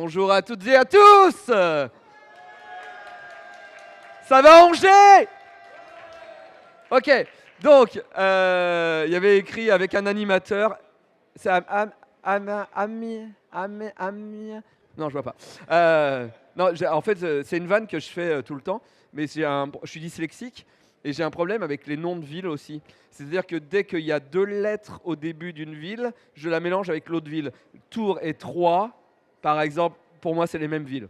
Bonjour à toutes et à tous. Ça va Angers? Ok, donc il y avait écrit avec un animateur. C'est non, je vois pas. Non, en fait, c'est une vanne que je fais tout le temps, mais je suis dyslexique et j'ai un problème avec les noms de villes aussi. C'est-à-dire que dès qu'il y a 2 lettres au début d'une ville, je la mélange avec l'autre ville. Tours et Troyes, par exemple, pour moi, c'est les mêmes villes.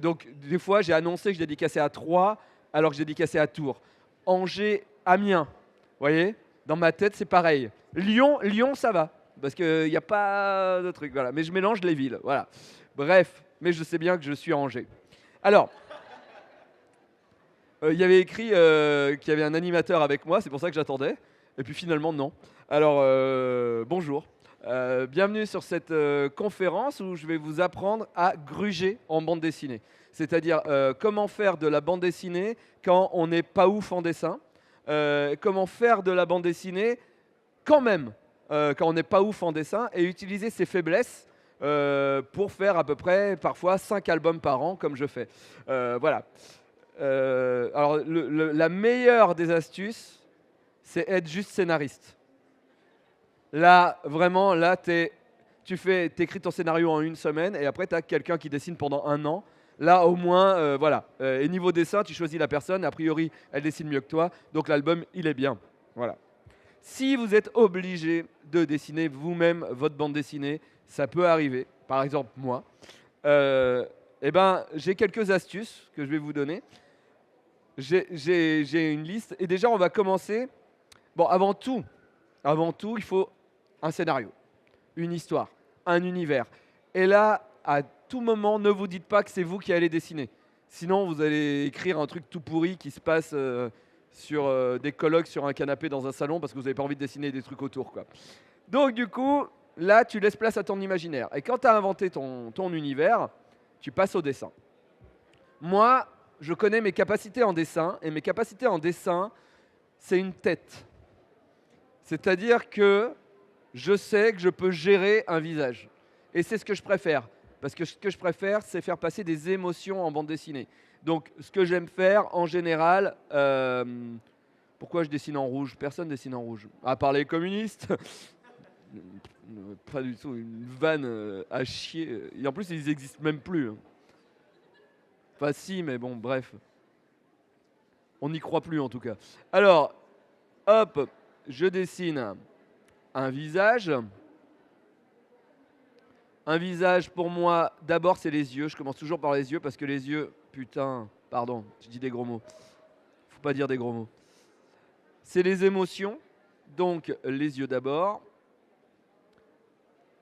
Donc, des fois, j'ai annoncé que je dédicaçais à Troyes alors que je dédicaçais à Tours. Angers, Amiens, vous voyez? Dans ma tête, c'est pareil. Lyon, ça va. Parce qu'il n'y a pas de truc, voilà. Mais je mélange les villes, voilà. Bref, mais je sais bien que je suis à Angers. Alors, il y avait écrit qu'il y avait un animateur avec moi, c'est pour ça que j'attendais. Et puis finalement, non. Alors, bonjour. Bienvenue sur cette conférence où je vais vous apprendre à gruger en bande dessinée. C'est-à-dire comment faire de la bande dessinée quand on n'est pas ouf en dessin. Comment faire de la bande dessinée quand même quand on n'est pas ouf en dessin et utiliser ses faiblesses pour faire à peu près parfois 5 albums par an comme je fais. Voilà. Alors la meilleure des astuces, c'est être juste scénariste. Là, vraiment, là, tu écris ton scénario en 1 semaine et après, tu as quelqu'un qui dessine pendant 1 an. Là, au moins, voilà. Et niveau dessin, tu choisis la personne. A priori, elle dessine mieux que toi. Donc, l'album, il est bien. Voilà. Si vous êtes obligé de dessiner vous-même votre bande dessinée, ça peut arriver. Par exemple, moi. Eh ben, j'ai quelques astuces que je vais vous donner. J'ai une liste. Et déjà, on va commencer. Bon, avant tout, il faut un scénario, une histoire, un univers. Et là, à tout moment, ne vous dites pas que c'est vous qui allez dessiner. Sinon, vous allez écrire un truc tout pourri qui se passe sur des colloques sur un canapé dans un salon parce que vous n'avez pas envie de dessiner des trucs autour, quoi. Donc, du coup, là, tu laisses place à ton imaginaire. Et quand tu as inventé ton univers, tu passes au dessin. Moi, je connais mes capacités en dessin. Et mes capacités en dessin, c'est une tête. C'est-à-dire que je sais que je peux gérer un visage. Et c'est ce que je préfère. Parce que ce que je préfère, c'est faire passer des émotions en bande dessinée. Donc, ce que j'aime faire, en général, pourquoi je dessine en rouge? Personne dessine en rouge. À part les communistes. Pas du tout. Une vanne à chier. Et en plus, ils n'existent même plus. Enfin, si, mais bon, bref. On n'y croit plus, en tout cas. Alors, hop, je dessine un visage. Un visage, pour moi, d'abord, c'est les yeux. Je commence toujours par les yeux parce que les yeux, putain, pardon, je dis des gros mots. Faut pas dire des gros mots. C'est les émotions, donc les yeux d'abord.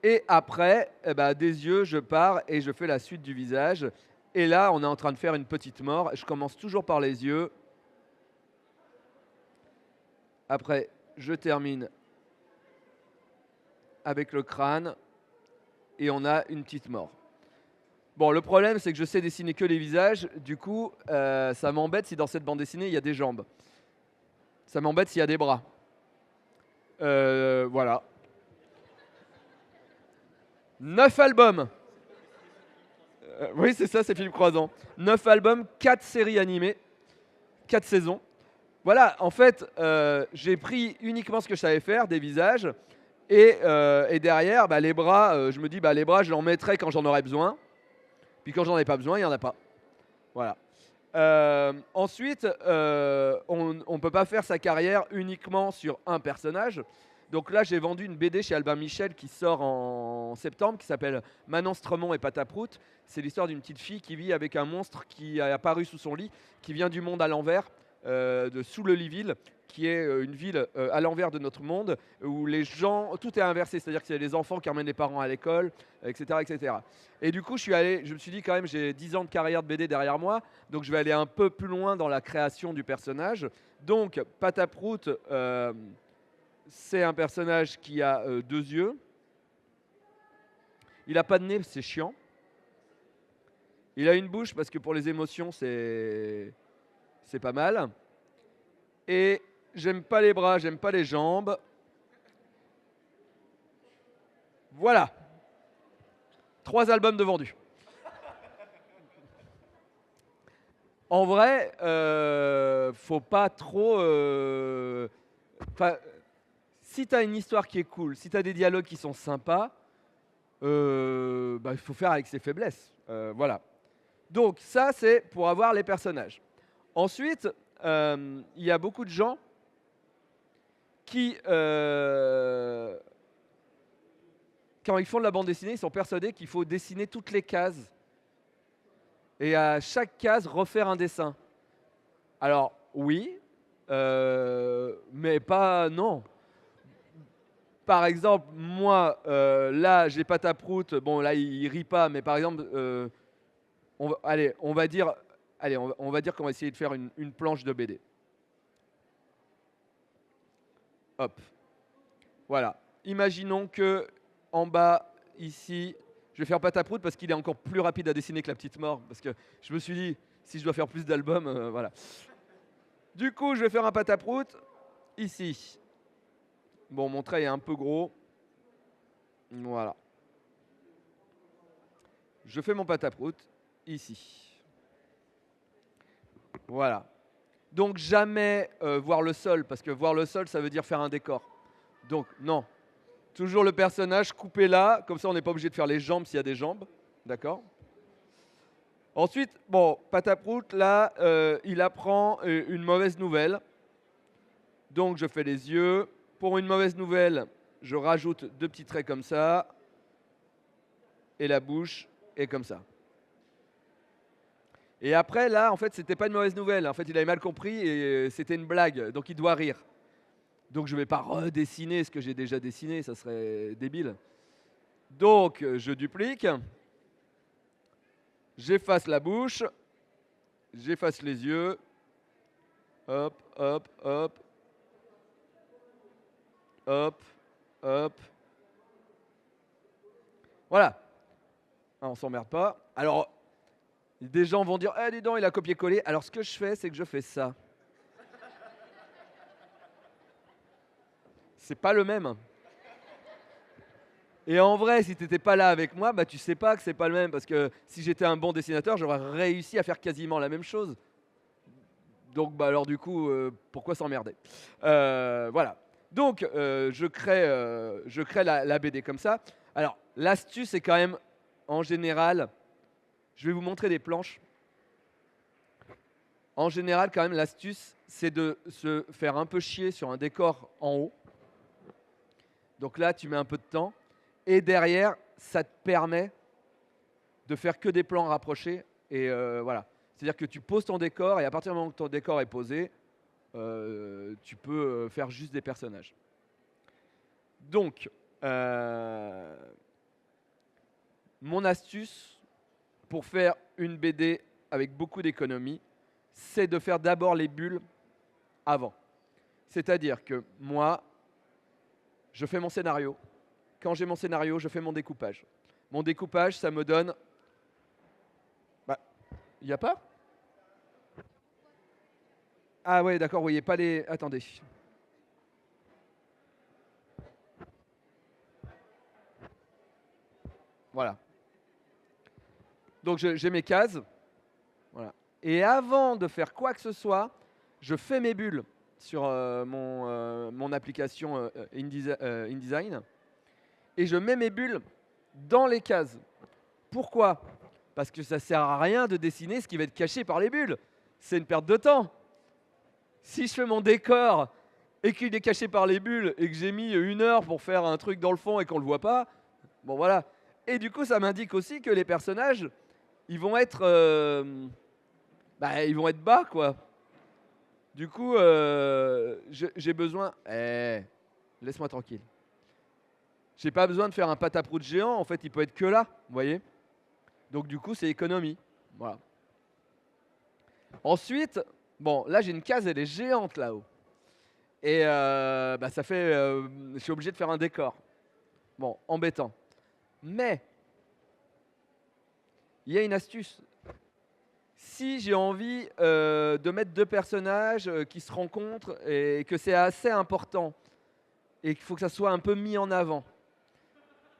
Et après, eh ben, des yeux, je pars et je fais la suite du visage. Et là, on est en train de faire une petite mort. Je commence toujours par les yeux. Après, je termine avec le crâne. Et on a une petite mort. Bon, le problème, c'est que je sais dessiner que les visages. Du coup, ça m'embête si dans cette bande dessinée, il y a des jambes. Ça m'embête s'il y a des bras. Voilà. 9 albums. Oui, c'est ça, c'est Philippe Croizon. 9 albums, 4 séries animées, 4 saisons. Voilà, en fait, j'ai pris uniquement ce que je savais faire, des visages. Et derrière, bah, les bras, je me dis, bah, les bras, je l'en mettrai quand j'en aurai besoin. Puis quand j'en ai pas besoin, il n'y en a pas. Voilà. Ensuite, on ne peut pas faire sa carrière uniquement sur un personnage. Donc là, j'ai vendu une BD chez Albin Michel qui sort en septembre, qui s'appelle Manon Stremont et Pataprout. C'est l'histoire d'une petite fille qui vit avec un monstre qui a apparu sous son lit, qui vient du monde à l'envers, de sous le Liville, qui est une ville à l'envers de notre monde, où les gens, tout est inversé, c'est-à-dire que c'est les enfants qui emmènent les parents à l'école, etc., etc. Et du coup, je me suis dit quand même, j'ai 10 ans de carrière de BD derrière moi, donc je vais aller un peu plus loin dans la création du personnage. Donc, Pataprout, c'est un personnage qui a 2 yeux. Il n'a pas de nez, c'est chiant. Il a une bouche parce que pour les émotions, c'est pas mal. Et j'aime pas les bras, j'aime pas les jambes. Voilà. 3 albums de vendus. En vrai, faut pas trop. Enfin, si tu as une histoire qui est cool, si tu as des dialogues qui sont sympas, bah, il faut faire avec ses faiblesses. Voilà. Donc ça, c'est pour avoir les personnages. Ensuite, il y a beaucoup de gens qui, quand ils font de la bande dessinée, ils sont persuadés qu'il faut dessiner toutes les cases et à chaque case refaire un dessin. Alors oui, mais pas non. Par exemple, moi, là, j'ai Pataprout. Bon, là, il rit pas, mais par exemple, allez, on va dire, on va dire qu'on va essayer de faire une planche de BD. Hop, voilà. Imaginons que en bas, ici, je vais faire Pataprout parce qu'il est encore plus rapide à dessiner que la petite mort. Parce que je me suis dit, si je dois faire plus d'albums, voilà. Du coup, je vais faire un Pataprout ici. Bon, mon trait est un peu gros. Voilà. Je fais mon Pataprout ici. Voilà. Donc jamais voir le sol, parce que voir le sol, ça veut dire faire un décor. Donc non. Toujours le personnage coupé là, comme ça on n'est pas obligé de faire les jambes s'il y a des jambes. D'accord. Ensuite, bon, Pataprout, là, il apprend une mauvaise nouvelle. Donc je fais les yeux. Pour une mauvaise nouvelle, je rajoute 2 petits traits comme ça. Et la bouche est comme ça. Et après, là, en fait, c'était pas une mauvaise nouvelle. En fait, il avait mal compris et c'était une blague. Donc il doit rire. Donc je ne vais pas redessiner ce que j'ai déjà dessiné, ça serait débile. Donc je duplique. J'efface la bouche. J'efface les yeux. Hop, hop, hop. Hop, hop. Voilà. Ah, on s'emmerde pas. Alors, des gens vont dire, eh, dis donc, il a copié-collé. Alors, ce que je fais, c'est que je fais ça. C'est pas le même. Et en vrai, si tu n'étais pas là avec moi, bah, tu sais pas que c'est pas le même. Parce que si j'étais un bon dessinateur, j'aurais réussi à faire quasiment la même chose. Donc, bah, alors du coup, pourquoi s'emmerder. Voilà. Donc, je crée la BD comme ça. Alors, l'astuce est quand même, en général, je vais vous montrer des planches. En général, quand même, l'astuce, c'est de se faire un peu chier sur un décor en haut. Donc là, tu mets un peu de temps. Et derrière, ça te permet de faire que des plans rapprochés. Et voilà. C'est-à-dire que tu poses ton décor et à partir du moment où ton décor est posé, tu peux faire juste des personnages. Donc, mon astuce pour faire une BD avec beaucoup d'économie, c'est de faire d'abord les bulles avant. C'est-à-dire que moi, je fais mon scénario. Quand j'ai mon scénario, je fais mon découpage. Mon découpage, ça me donne... Bah, il n'y a pas? Ah ouais, d'accord, vous voyez pas les... Attendez. Voilà. Donc j'ai mes cases. Voilà. Et avant de faire quoi que ce soit, je fais mes bulles sur mon application InDesign. Et je mets mes bulles dans les cases. Pourquoi? Parce que ça ne sert à rien de dessiner ce qui va être caché par les bulles. C'est une perte de temps. Si je fais mon décor et qu'il est caché par les bulles et que j'ai mis 1 heure pour faire un truc dans le fond et qu'on ne le voit pas, bon voilà. Et du coup, ça m'indique aussi que les personnages, ils vont être, ils vont être bas, quoi. Du coup, j'ai besoin... laisse-moi tranquille. J'ai pas besoin de faire un pataprout géant, en fait, il peut être que là, vous voyez. Donc du coup, c'est économie. Voilà. Ensuite, bon, là j'ai une case, elle est géante là-haut. Et ça fait, je suis obligé de faire un décor. Bon, embêtant. Mais, il y a une astuce. Si j'ai envie de mettre 2 personnages qui se rencontrent et que c'est assez important et qu'il faut que ça soit un peu mis en avant.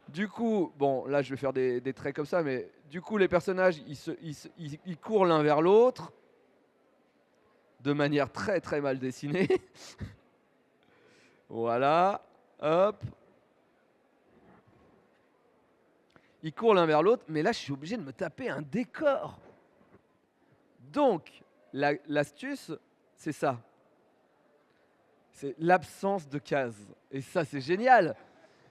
Du coup, bon, là je vais faire des traits comme ça, mais du coup les personnages, ils courent l'un vers l'autre. de manière très très mal dessinée. Voilà, hop. Ils courent l'un vers l'autre, mais là, je suis obligé de me taper un décor. Donc, l'astuce, c'est ça. C'est l'absence de cases. Et ça, c'est génial.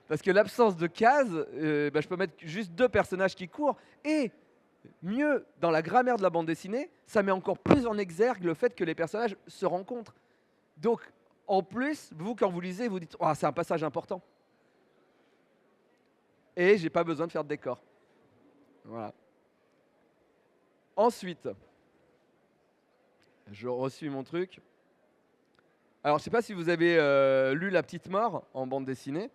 Parce que l'absence de cases, je peux mettre juste 2 personnages qui courent. Et mieux, dans la grammaire de la bande dessinée, ça met encore plus en exergue le fait que les personnages se rencontrent. Donc, en plus, vous, quand vous lisez, vous dites « Oh, c'est un passage important ». Et j'ai pas besoin de faire de décor. Voilà. Ensuite, je reçus mon truc. Alors, je ne sais pas si vous avez lu La Petite Mort en bande dessinée.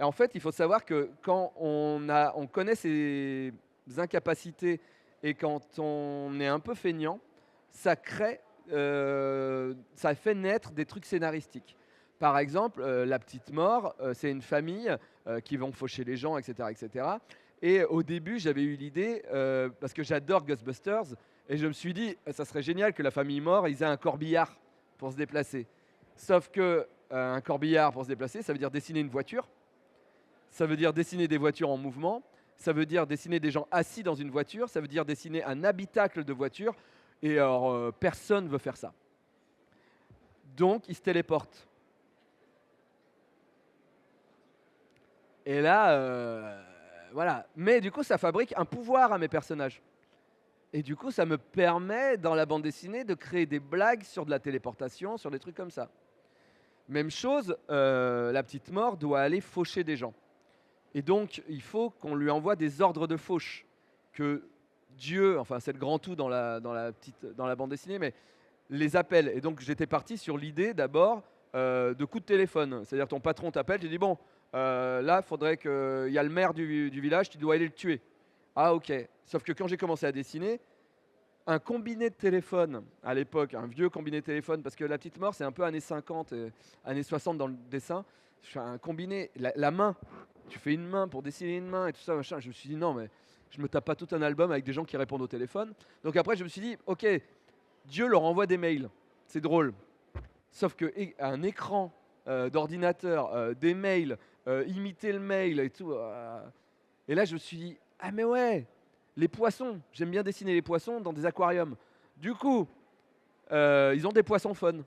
Et en fait, il faut savoir que quand on connaît ses incapacités et quand on est un peu feignant, ça crée, ça fait naître des trucs scénaristiques. Par exemple, La Petite Mort, c'est une famille qui vont faucher les gens, etc., etc. Et au début, j'avais eu l'idée, parce que j'adore Ghostbusters, et je me suis dit, ça serait génial que la famille Mort, ils aient un corbillard pour se déplacer. Sauf que un corbillard pour se déplacer, ça veut dire dessiner une voiture. Ça veut dire dessiner des voitures en mouvement. Ça veut dire dessiner des gens assis dans une voiture. Ça veut dire dessiner un habitacle de voiture. Et alors, personne ne veut faire ça. Donc, ils se téléportent. Et là, voilà. Mais du coup, ça fabrique un pouvoir à mes personnages. Et du coup, ça me permet, dans la bande dessinée, de créer des blagues sur de la téléportation, sur des trucs comme ça. Même chose, la petite mort doit aller faucher des gens. Et donc, il faut qu'on lui envoie des ordres de fauche. Que Dieu, enfin c'est le grand tout dans la bande dessinée, mais les appelle. Et donc j'étais parti sur l'idée d'abord de coup de téléphone. C'est-à-dire ton patron t'appelle, tu dis bon, là, il faudrait qu'il y a le maire du village, tu dois aller le tuer. Ah ok. Sauf que quand j'ai commencé à dessiner, un combiné de téléphone à l'époque, un vieux combiné de téléphone, parce que la petite mort c'est un peu années 50, années 60 dans le dessin. Je fais un combiné, la main, tu fais une main pour dessiner une main et tout ça, machin. Je me suis dit non, mais je me tape pas tout un album avec des gens qui répondent au téléphone. Donc après, je me suis dit, ok, Dieu leur envoie des mails. C'est drôle. Sauf qu'un écran d'ordinateur, des mails, imiter le mail et tout. Et là, je me suis dit, ah mais ouais, les poissons. J'aime bien dessiner les poissons dans des aquariums. Du coup, ils ont des poissons fun.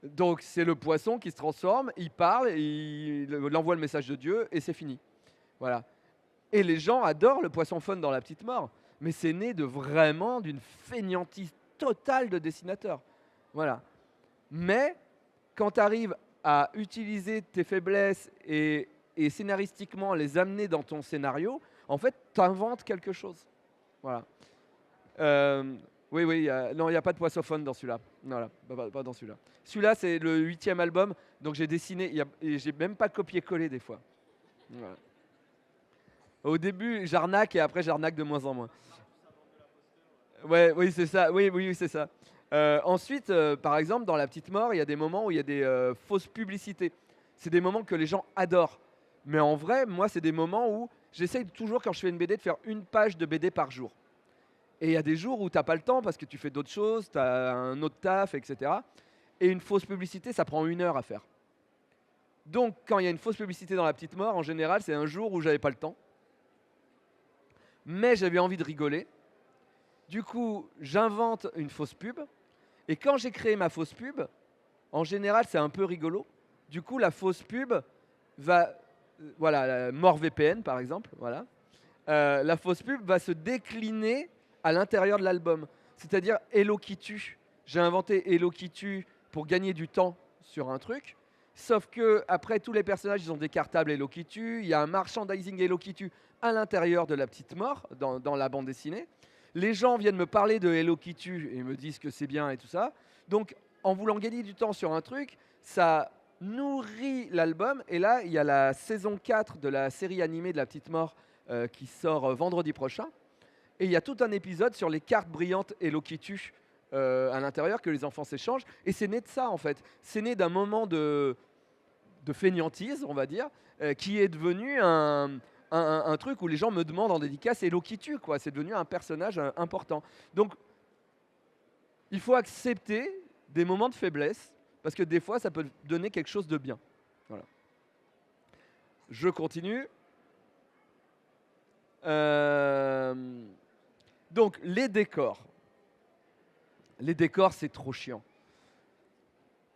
Donc c'est le poisson qui se transforme, il parle, il envoie le message de Dieu et c'est fini. Voilà. Et les gens adorent le poisson fun dans La Petite Mort. Mais c'est né de vraiment d'une fainéantise totale de dessinateur. Voilà. Mais quand tu arrives à utiliser tes faiblesses et scénaristiquement les amener dans ton scénario, en fait, tu inventes quelque chose. Voilà. Oui, oui, non, il n'y a pas de poisson fun dans celui-là. Voilà, pas dans celui-là. Celui-là, c'est le 8e album, donc j'ai dessiné, et j'ai même pas copié-collé des fois. Voilà. Au début, j'arnaque et après, j'arnaque de moins en moins. Ouais, oui, c'est ça. Oui, oui, oui, c'est ça. Ensuite, par exemple, dans La Petite Mort, il y a des moments où il y a des fausses publicités. C'est des moments que les gens adorent. Mais en vrai, moi, c'est des moments où j'essaye toujours, quand je fais une BD, de faire une page de BD par jour. Et il y a des jours où tu n'as pas le temps parce que tu fais d'autres choses, tu as un autre taf, etc. Et une fausse publicité, ça prend 1 heure à faire. Donc, quand il y a une fausse publicité dans La Petite Mort, en général, c'est un jour où j'avais pas le temps. Mais j'avais envie de rigoler. Du coup, j'invente une fausse pub. Et quand j'ai créé ma fausse pub, en général, c'est un peu rigolo. Du coup, la fausse pub va, voilà, mort VPN par exemple, voilà. La fausse pub va se décliner à l'intérieur de l'album. C'est-à-dire Hello qui tue. J'ai inventé Hello qui tue pour gagner du temps sur un truc. Sauf que après, tous les personnages, ils ont des cartables Hello qui tue. Il y a un merchandising Hello qui tue à l'intérieur de La Petite Mort, dans la bande dessinée. Les gens viennent me parler de Hello qui tue et me disent que c'est bien et tout ça. Donc, en voulant gagner du temps sur un truc, ça nourrit l'album. Et là, il y a la saison 4 de la série animée de La Petite Mort qui sort vendredi prochain. Et il y a tout un épisode sur les cartes brillantes Hello qui tue à l'intérieur que les enfants s'échangent. Et c'est né de ça, en fait. C'est né d'un moment de fainéantise, on va dire, qui est devenu un truc où les gens me demandent en dédicace Hello qui tue, quoi. C'est devenu un personnage important. Donc, il faut accepter des moments de faiblesse, parce que des fois, ça peut donner quelque chose de bien. Voilà. Je continue. Donc, les décors. Les décors, c'est trop chiant.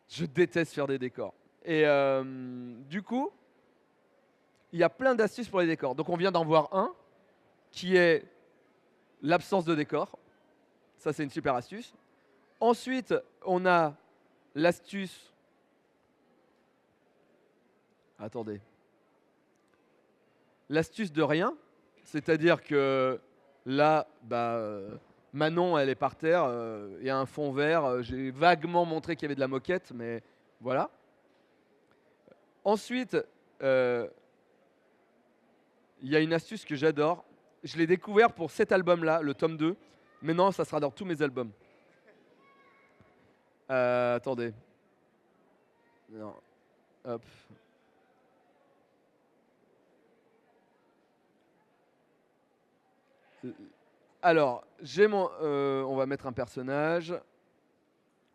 Je déteste faire des décors. Et du coup, il y a plein d'astuces pour les décors. Donc, on vient d'en voir un, qui est l'absence de décor. Ça, c'est une super astuce. Ensuite, on a l'astuce. Attendez. L'astuce de rien. C'est-à-dire que là, Manon, elle est par terre. Il y a un fond vert. J'ai vaguement montré qu'il y avait de la moquette, mais voilà. Ensuite, il y a une astuce que j'adore. Je l'ai découvert pour cet album-là, le tome 2. Maintenant, ça sera dans tous mes albums. Attendez. Non. Hop. Alors, on va mettre un personnage.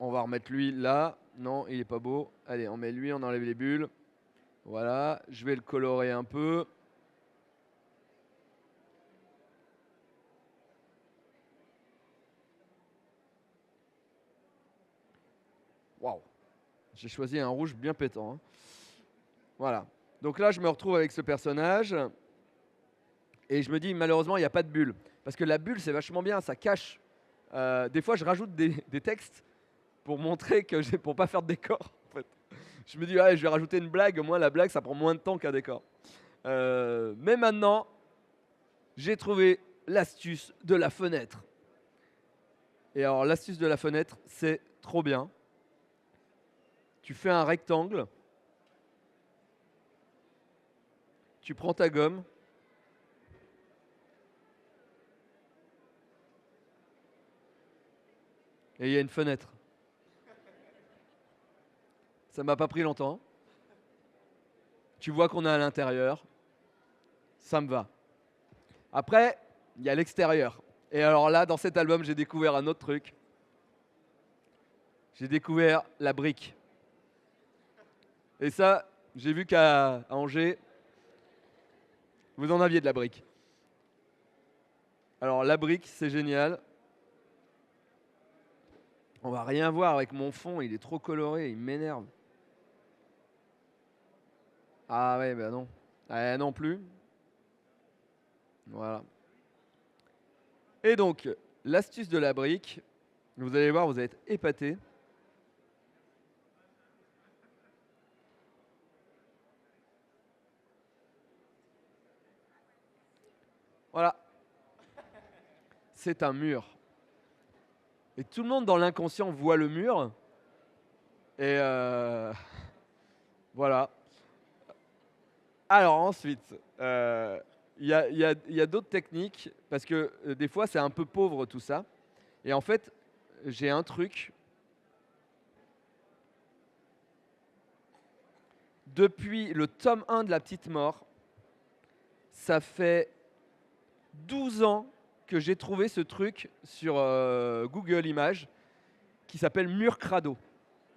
On va remettre lui là. Non, il est pas beau. Allez, on met lui, on enlève les bulles. Voilà. Je vais le colorer un peu. Waouh. J'ai choisi un rouge bien pétant, hein. Voilà. Donc là, je me retrouve avec ce personnage. Et je me dis, malheureusement, il n'y a pas de bulle. Parce que la bulle, c'est vachement bien, ça cache. Des fois, je rajoute des textes pour montrer que pour pas faire de décor. En fait. Je me dis, ouais, je vais rajouter une blague. Au moins, la blague, ça prend moins de temps qu'un décor. Mais maintenant, j'ai trouvé l'astuce de la fenêtre. Et alors, l'astuce de la fenêtre, c'est trop bien. Tu fais un rectangle. Tu prends ta gomme. Et il y a une fenêtre. Ça m'a pas pris longtemps. Tu vois qu'on est à l'intérieur. Ça me va. Après, il y a l'extérieur. Et alors là, dans cet album, j'ai découvert un autre truc. J'ai découvert la brique. Et ça, j'ai vu qu'à Angers, vous en aviez de la brique. Alors la brique, c'est génial. On va rien voir avec mon fond, il est trop coloré, il m'énerve. Ah ouais, bah non. Non plus. Voilà. Et donc, l'astuce de la brique, vous allez voir, vous allez être épatés. Voilà. C'est un mur. Et tout le monde dans l'inconscient voit le mur. Et voilà. Alors ensuite, il y a d'autres techniques, parce que des fois c'est un peu pauvre tout ça. Et en fait, j'ai un truc. Depuis le tome 1 de La Petite Mort, ça fait 12 ans que j'ai trouvé ce truc sur Google Images qui s'appelle mur crado.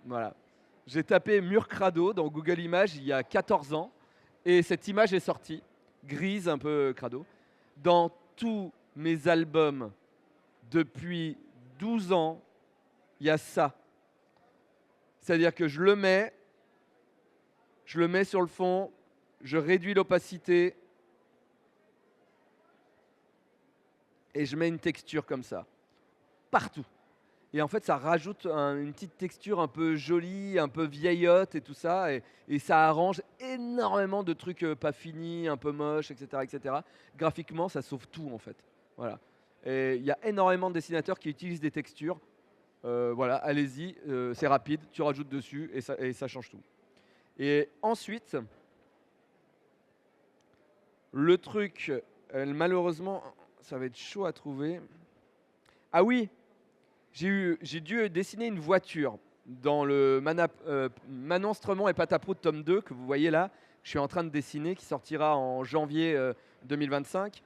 Voilà. J'ai tapé mur crado dans Google Images il y a 14 ans et cette image est sortie, grise, un peu crado. Dans tous mes albums depuis 12 ans, il y a ça. C'est-à-dire que je le mets sur le fond, je réduis l'opacité et je mets une texture comme ça, partout. Et en fait, ça rajoute une petite texture un peu jolie, un peu vieillotte et tout ça. Et ça arrange énormément de trucs pas finis, un peu moches, etc., etc. Graphiquement, ça sauve tout en fait. Voilà. Et il y a énormément de dessinateurs qui utilisent des textures. Voilà, allez-y, c'est rapide, tu rajoutes dessus et ça change tout. Et ensuite, le truc, malheureusement, ça va être chaud à trouver. Ah oui, j'ai dû dessiner une voiture dans le Manon Stremont et Pataprout tome 2 que vous voyez là. Je suis en train de dessiner, qui sortira en janvier 2025.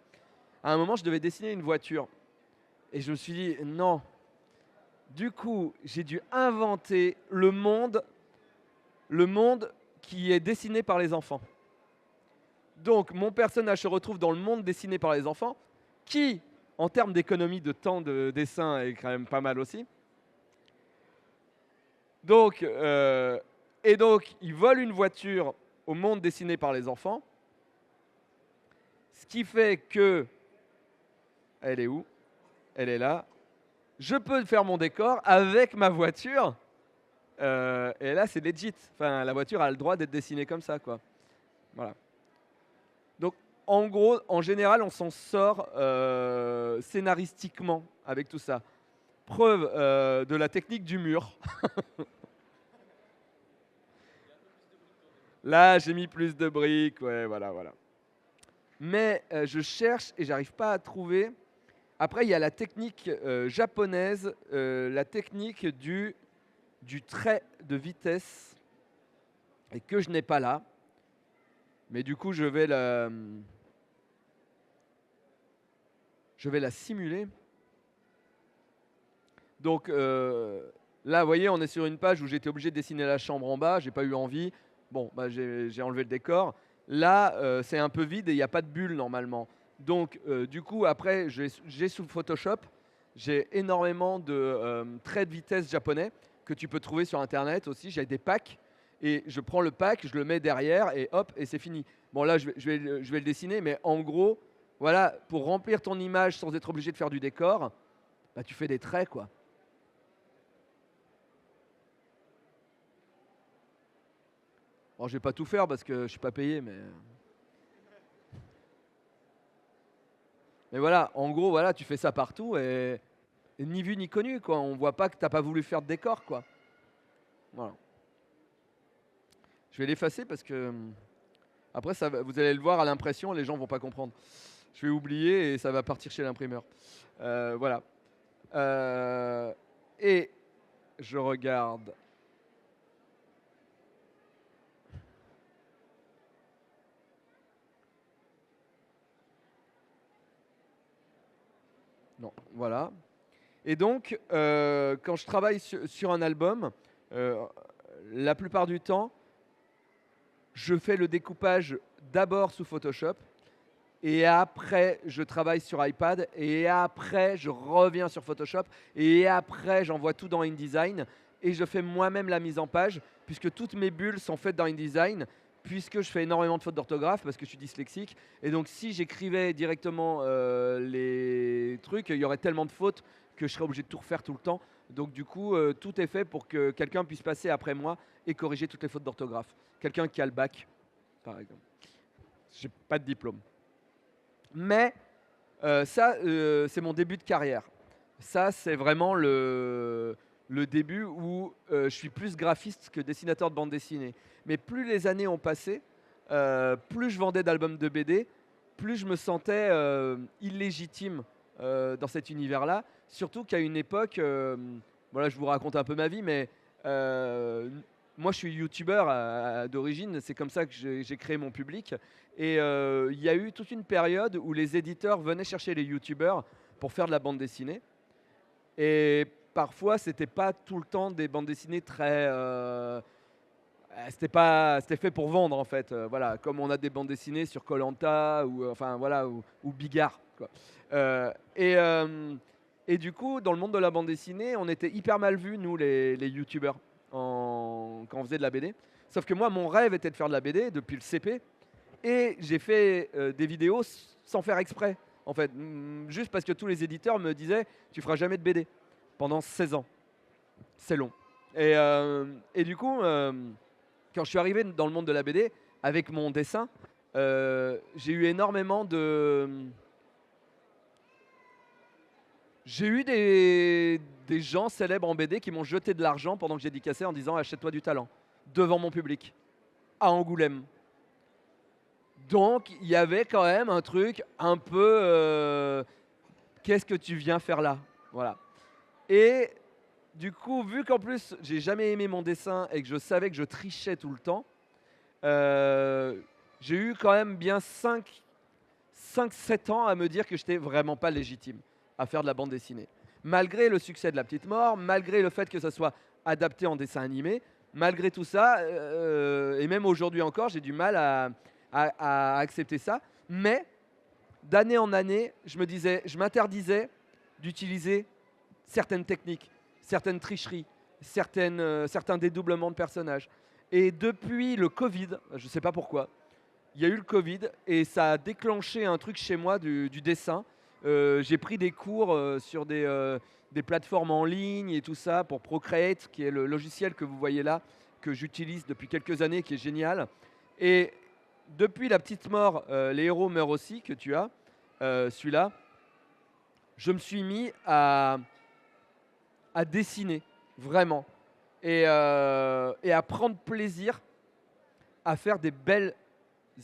À un moment, je devais dessiner une voiture. Et je me suis dit, non, Du coup, j'ai dû inventer le monde qui est dessiné par les enfants. Donc, mon personnage se retrouve dans le monde dessiné par les enfants, qui, en termes d'économie de temps de dessin, est quand même pas mal aussi. Donc, donc, ils volent une voiture au monde dessiné par les enfants, ce qui fait que, elle est où? Elle est là. Je peux faire mon décor avec ma voiture. Et là, c'est legit. Enfin, la voiture a le droit d'être dessinée comme ça, quoi. Voilà. Donc, en gros, en général, on s'en sort scénaristiquement avec tout ça. Preuve de la technique du mur. Là, j'ai mis plus de briques. Ouais, voilà, voilà. Mais je cherche et j'arrive pas à trouver. Après, il y a la technique japonaise, la technique du trait de vitesse, et que je n'ai pas là. Mais du coup, je vais la simuler. Donc là, vous voyez, on est sur une page où j'étais obligé de dessiner la chambre en bas. J'ai pas eu envie. Bon, bah, j'ai enlevé le décor. Là, c'est un peu vide et il n'y a pas de bulle normalement. Donc, du coup, après, j'ai sous Photoshop, j'ai énormément de traits de vitesse japonais que tu peux trouver sur Internet aussi. J'ai des packs et je prends le pack, je le mets derrière et hop, et c'est fini. Bon, là, je vais le dessiner, mais en gros, voilà, pour remplir ton image sans être obligé de faire du décor, bah, tu fais des traits, quoi. Bon, je vais pas tout faire parce que je suis pas payé, mais voilà, en gros, voilà, tu fais ça partout et ni vu ni connu, quoi. On voit pas que t'as pas voulu faire de décor, quoi. Voilà. Je vais l'effacer parce que après, vous allez le voir à l'impression, les gens vont pas comprendre. Je vais oublier et ça va partir chez l'imprimeur. Voilà. Euh, et je regarde. Non, voilà. Et donc, quand je travaille sur un album, euh, la plupart du temps, je fais le découpage d'abord sous Photoshop et après je travaille sur iPad et après je reviens sur Photoshop et après j'envoie tout dans InDesign et je fais moi-même la mise en page puisque toutes mes bulles sont faites dans InDesign puisque je fais énormément de fautes d'orthographe parce que je suis dyslexique et donc si j'écrivais directement les trucs, il y aurait tellement de fautes que je serais obligé de tout refaire tout le temps. Donc du coup, tout est fait pour que quelqu'un puisse passer après moi et corriger toutes les fautes d'orthographe. Quelqu'un qui a le bac, par exemple. J'ai pas de diplôme. Mais ça, c'est mon début de carrière. Ça, c'est vraiment le début où je suis plus graphiste que dessinateur de bande dessinée. Mais plus les années ont passé, plus je vendais d'albums de BD, plus je me sentais illégitime dans cet univers-là. Surtout qu'à une époque, voilà, je vous raconte un peu ma vie, mais euh, moi je suis youtubeur d'origine, c'est comme ça que j'ai créé mon public. Et il y a eu toute une période où les éditeurs venaient chercher les youtubeurs pour faire de la bande dessinée. Et parfois, c'était pas tout le temps des bandes dessinées très. C'était fait pour vendre en fait. Voilà, comme on a des bandes dessinées sur koh ou enfin voilà ou Bigard. Quoi. Euh, et, euh, et du coup, dans le monde de la bande dessinée, on était hyper mal vus nous les youtubeurs quand on faisait de la BD. Sauf que moi, mon rêve était de faire de la BD depuis le CP. Et j'ai fait des vidéos sans faire exprès, en fait. Juste parce que tous les éditeurs me disaient tu feras jamais de BD pendant 16 ans. C'est long. Et du coup, quand je suis arrivé dans le monde de la BD, avec mon dessin, j'ai eu énormément de. J'ai eu des gens célèbres en BD qui m'ont jeté de l'argent pendant que j'ai dédicacé en disant achète-toi du talent, devant mon public, à Angoulême. Donc, il y avait quand même un truc un peu qu'est-ce que tu viens faire là? Voilà. Et du coup, vu qu'en plus, j'ai jamais aimé mon dessin et que je savais que je trichais tout le temps, euh, j'ai eu quand même bien 5-7 ans à me dire que j'étais vraiment pas légitime à faire de la bande dessinée. malgré le succès de La Petite Mort, malgré le fait que ça soit adapté en dessin animé, malgré tout ça, et même aujourd'hui encore, j'ai du mal à accepter ça. Mais d'année en année, je m'interdisais d'utiliser certaines techniques, certaines tricheries, certains dédoublements de personnages. Et depuis le Covid, je ne sais pas pourquoi, il y a eu le Covid et ça a déclenché un truc chez moi du dessin. J'ai pris des cours sur des plateformes en ligne et tout ça pour Procreate, qui est le logiciel que vous voyez là, que j'utilise depuis quelques années, qui est génial. Et depuis La Petite Mort, Les héros meurent aussi, que tu as, celui-là, je me suis mis à dessiner, vraiment, et à prendre plaisir à faire des belles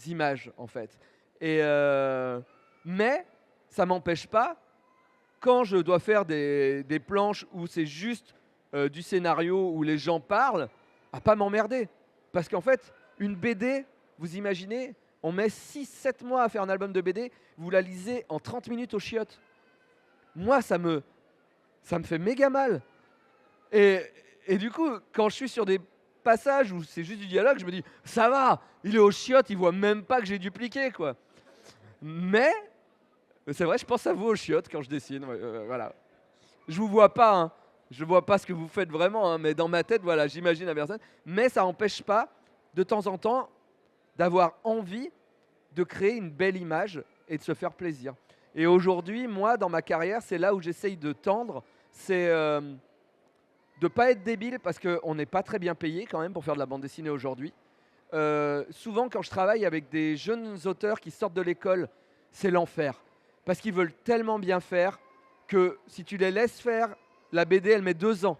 images, en fait. Mais ça m'empêche pas, quand je dois faire des planches où c'est juste du scénario, où les gens parlent, à pas m'emmerder. Parce qu'en fait, une BD, vous imaginez, on met 6-7 mois à faire un album de BD, vous la lisez en 30 minutes aux chiottes. Moi, ça me fait méga mal. Et du coup, quand je suis sur des passages où c'est juste du dialogue, je me dis, ça va, il est aux chiottes, il voit même pas que j'ai dupliqué, quoi. Mais, c'est vrai, je pense à vous aux chiottes quand je dessine, voilà. Je vous vois pas, hein. Je vois pas ce que vous faites vraiment, hein, mais dans ma tête, voilà, j'imagine la personne. Mais ça n'empêche pas, de temps en temps, d'avoir envie de créer une belle image et de se faire plaisir. Et aujourd'hui, moi, dans ma carrière, c'est là où j'essaye de tendre, c'est de ne pas être débile, parce qu'on n'est pas très bien payé quand même pour faire de la bande dessinée aujourd'hui. Souvent, quand je travaille avec des jeunes auteurs qui sortent de l'école, c'est l'enfer. Parce qu'ils veulent tellement bien faire que si tu les laisses faire, la BD, elle met 2 ans.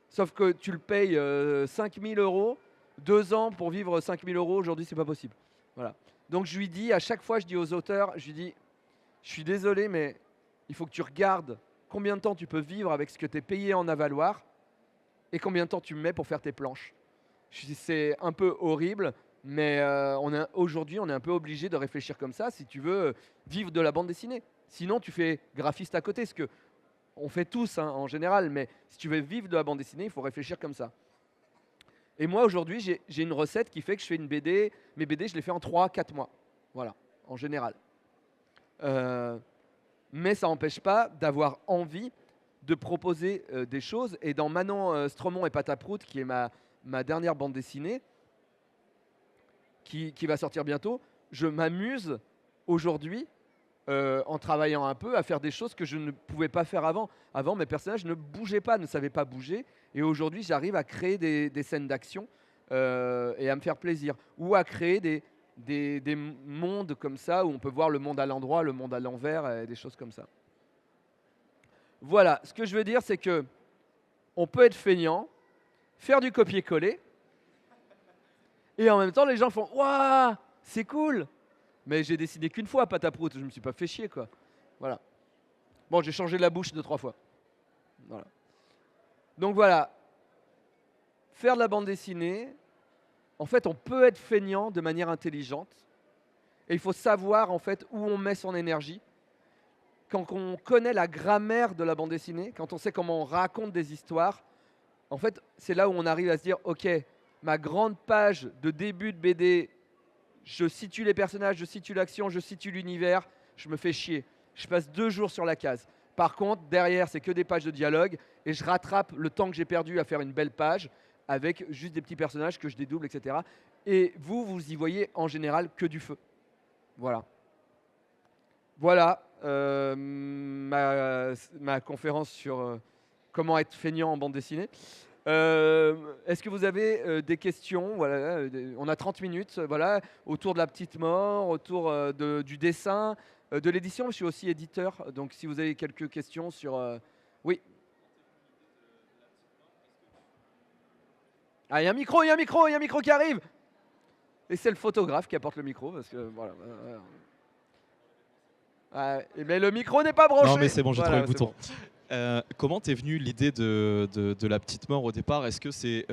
Sauf que tu le payes 5 000 €, 2 ans pour vivre 5 000 €, aujourd'hui, c'est pas possible. Voilà. Donc je lui dis, à chaque fois, je dis aux auteurs, je lui dis, je suis désolé, mais il faut que tu regardes combien de temps tu peux vivre avec ce que tu es payé en avaloir et combien de temps tu mets pour faire tes planches. Je dis, c'est un peu horrible, mais aujourd'hui, on est un peu obligé de réfléchir comme ça si tu veux vivre de la bande dessinée. Sinon, tu fais graphiste à côté, ce que on fait tous, hein, en général, mais si tu veux vivre de la bande dessinée, il faut réfléchir comme ça. Et moi, aujourd'hui, j'ai une recette qui fait que je fais une BD. Mes BD, je les fais en 3-4 mois. Voilà, en général. Mais ça n'empêche pas d'avoir envie de proposer des choses. Et dans Manon Stromon et Pataprout, qui est ma dernière bande dessinée, qui va sortir bientôt, je m'amuse aujourd'hui, en travaillant un peu, à faire des choses que je ne pouvais pas faire avant. Avant, mes personnages ne bougeaient pas, ne savaient pas bouger. Et aujourd'hui, j'arrive à créer des scènes d'action et à me faire plaisir. Ou à créer des mondes comme ça, où on peut voir le monde à l'endroit, le monde à l'envers, et des choses comme ça. Voilà, ce que je veux dire, c'est que on peut être feignant, faire du copier-coller, et en même temps, les gens font « Waouh, c'est cool !» Mais j'ai dessiné qu'une fois Pataprout, je me suis pas fait chier, quoi. Voilà. Bon, j'ai changé la bouche 2-3 fois. Voilà. Donc voilà, faire de la bande dessinée, en fait, on peut être feignant de manière intelligente. Et il faut savoir, en fait, où on met son énergie. Quand on connaît la grammaire de la bande dessinée, quand on sait comment on raconte des histoires, en fait, c'est là où on arrive à se dire, ok, ma grande page de début de BD, je situe les personnages, je situe l'action, je situe l'univers, je me fais chier. Je passe 2 jours sur la case. Par contre, derrière, c'est que des pages de dialogue et je rattrape le temps que j'ai perdu à faire une belle page avec juste des petits personnages que je dédouble, etc. Et vous y voyez en général que du feu. Voilà. Voilà ma conférence sur comment être feignant en bande dessinée. Est-ce que vous avez des questions? Voilà, on a 30 minutes, voilà, autour de La Petite Mort, autour du dessin, de l'édition. Je suis aussi éditeur, donc si vous avez quelques questions sur... Oui. Ah, il y a un micro, il y a un micro, il y a un micro qui arrive. Et c'est le photographe qui apporte le micro, parce que voilà. Mais le micro n'est pas branché. Non, mais c'est bon, j'ai Voilà, trouvé le bouton. bon. Comment t'es venue l'idée de La Petite Mort au départ? Est-ce que c'est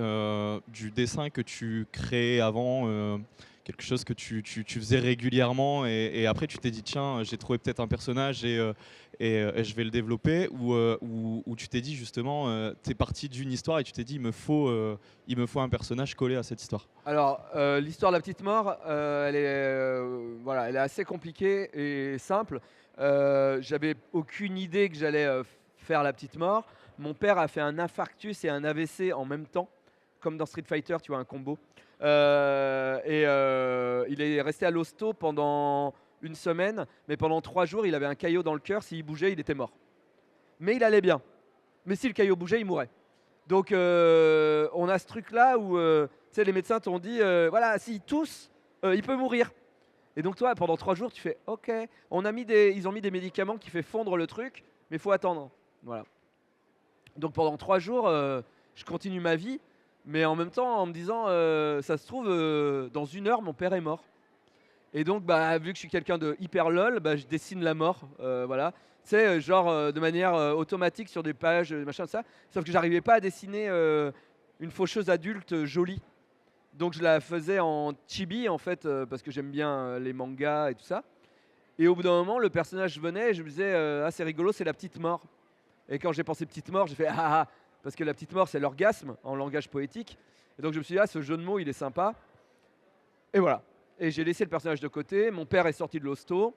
du dessin que tu créais avant quelque chose que tu faisais régulièrement et après tu t'es dit tiens, j'ai trouvé peut-être un personnage et je vais le développer ou tu t'es dit justement, tu es parti d'une histoire et tu t'es dit il me faut un personnage collé à cette histoire. Alors, l'histoire de la petite mort, voilà, elle est assez compliquée et simple. J'avais aucune idée que j'allais faire la petite mort. Mon père a fait un infarctus et un AVC en même temps, comme dans Street Fighter, tu vois, un combo. Il est resté à l'hosto pendant une semaine, mais pendant 3 jours, il avait un caillot dans le cœur. S'il bougeait, il était mort. Mais il allait bien. Mais si le caillot bougeait, il mourait. Donc, on a ce truc-là où tu sais, les médecins t'ont dit voilà, s'il tousse, il peut mourir. Et donc, toi, pendant 3 jours, tu fais OK. Ils ont mis des médicaments qui fait fondre le truc, mais il faut attendre. Voilà. Donc, pendant 3 jours, je continue ma vie, mais en même temps, en me disant ça se trouve, dans 1 heure, mon père est mort. Et donc, bah, vu que je suis quelqu'un de hyper lol, bah, je dessine la mort, voilà. Tu sais, genre de manière automatique sur des pages, machin, ça. Sauf que j'arrivais pas à dessiner une faucheuse adulte jolie. Donc, je la faisais en chibi, en fait, parce que j'aime bien les mangas et tout ça. Et au bout d'un moment, le personnage venait et je me disais ah, c'est rigolo, c'est la petite mort. Et quand j'ai pensé petite mort, j'ai fait ah, ah, parce que la petite mort, c'est l'orgasme en langage poétique. Et donc, je me suis dit ah, ce jeu de mots, il est sympa. Et voilà. Et j'ai laissé le personnage de côté. Mon père est sorti de l'hosto.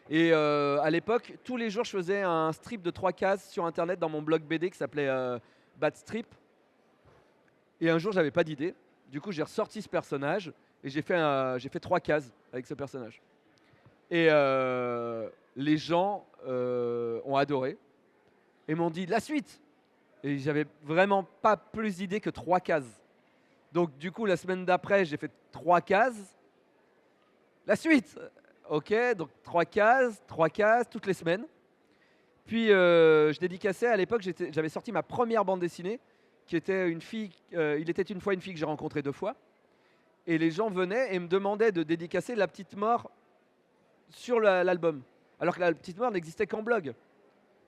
Et à l'époque, tous les jours, je faisais un strip de 3 cases sur Internet dans mon blog BD qui s'appelait Bad Strip. Et un jour, j'avais pas d'idée. Du coup, j'ai ressorti ce personnage et j'ai fait 3 cases avec ce personnage. Et les gens ont adoré et m'ont dit la suite. Et j'avais vraiment pas plus d'idées que 3 cases. Donc du coup, la semaine d'après, j'ai fait 3 cases. La suite. Ok, donc 3 cases toutes les semaines. Puis je dédicaçais, à l'époque, j'avais sorti ma première bande dessinée, qui était une fille, il était une fois une fille que j'ai rencontrée 2 fois. Et les gens venaient et me demandaient de dédicacer La Petite Mort sur l'album. Alors que La Petite Mort n'existait qu'en blog.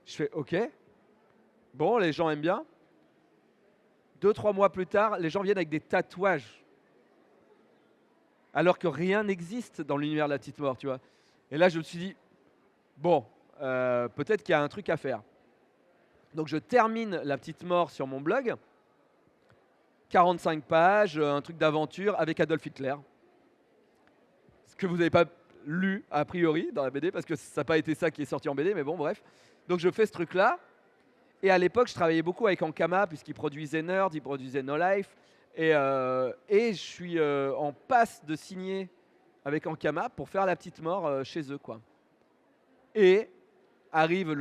Je fais ok, bon, les gens aiment bien. 2-3 mois plus tard, les gens viennent avec des tatouages. Alors que rien n'existe dans l'univers de La Petite Mort, tu vois. Et là, je me suis dit, bon, peut-être qu'il y a un truc à faire. Donc je termine La Petite Mort sur mon blog. 45 pages, un truc d'aventure avec Adolf Hitler. Ce que vous n'avez pas lu a priori dans la BD, parce que ça n'a pas été ça qui est sorti en BD, mais bon, bref. Donc je fais ce truc-là. Et à l'époque, je travaillais beaucoup avec Ankama, puisqu'ils produisaient Nerd, ils produisaient No Life. Et je suis en passe de signer avec Ankama pour faire La Petite Mort chez eux, quoi. Et arrive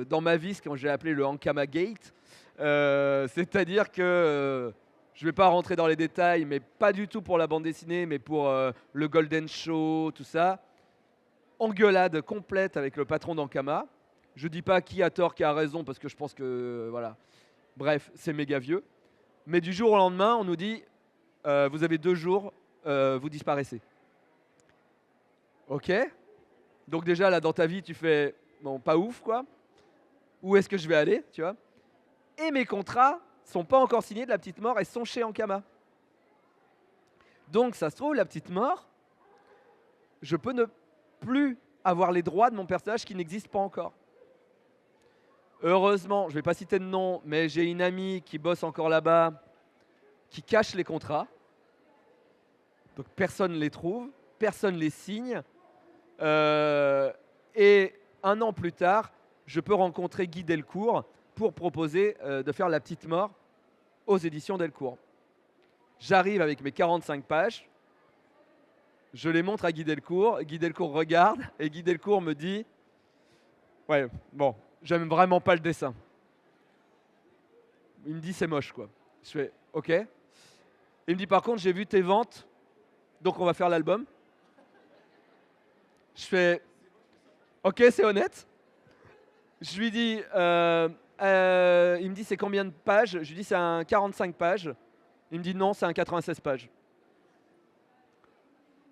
dans ma vie ce que j'ai appelé le Ankama Gate. C'est-à-dire que je ne vais pas rentrer dans les détails, mais pas du tout pour la bande dessinée, mais pour le Golden Show, tout ça. Engueulade complète avec le patron d'Ankama. Je dis pas qui a tort, qui a raison, parce que je pense que, voilà. Bref, c'est méga vieux. Mais du jour au lendemain, on nous dit, vous avez 2 jours, vous disparaissez. Ok. Donc déjà, là, dans ta vie, tu fais, bon, pas ouf, quoi. Où est-ce que je vais aller, tu vois? Et mes contrats sont pas encore signés de La Petite Mort et sont chez Ankama. Donc, ça se trouve, La Petite Mort, je peux ne plus avoir les droits de mon personnage qui n'existe pas encore. Heureusement, je ne vais pas citer de nom, mais j'ai une amie qui bosse encore là-bas, qui cache les contrats. Donc personne ne les trouve, personne ne les signe. Et 1 an plus tard, je peux rencontrer Guy Delcourt pour proposer de faire La Petite Mort aux éditions Delcourt. J'arrive avec mes 45 pages, je les montre à Guy Delcourt regarde et Guy Delcourt me dit « Ouais, bon, j'aime vraiment pas le dessin. » Il me dit « C'est moche, quoi. » Je fais « Ok. » Il me dit « Par contre, j'ai vu tes ventes, donc on va faire l'album. » Je fais « Ok, c'est honnête. » Je lui dis il me dit « C'est combien de pages ?» Je lui dis « C'est un 45 pages. » Il me dit « Non, c'est un 96 pages. »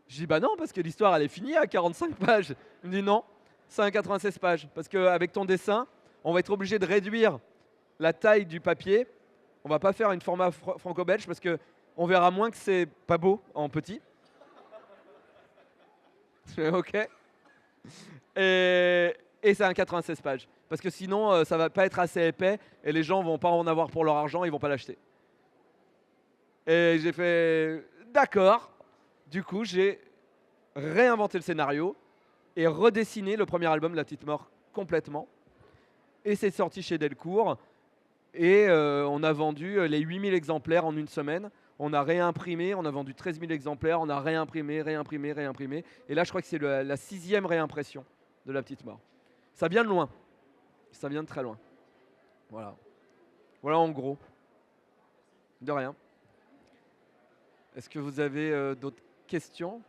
Je dis « Bah non, parce que l'histoire, elle est finie à 45 pages. » Il me dit « Non, c'est un 96 pages. Parce qu'avec ton dessin, on va être obligé de réduire la taille du papier. On va pas faire une format franco-belge parce qu'on verra moins que c'est pas beau en petit. Je fais OK. Et c'est un 96 pages. Parce que sinon, ça va pas être assez épais et les gens vont pas en avoir pour leur argent, ils vont pas l'acheter. Et j'ai fait d'accord. Du coup, j'ai réinventé le scénario et redessiné le premier album de La Petite Mort complètement. Et c'est sorti chez Delcourt. Et on a vendu les 8000 exemplaires en une semaine. On a réimprimé, on a vendu 13 000 exemplaires, on a réimprimé, réimprimé, réimprimé. Et là, je crois que c'est la 6e réimpression de La Petite Mort. Ça vient de loin. Ça vient de très loin. Voilà. Voilà en gros. De rien. Est-ce que vous avez d'autres questions?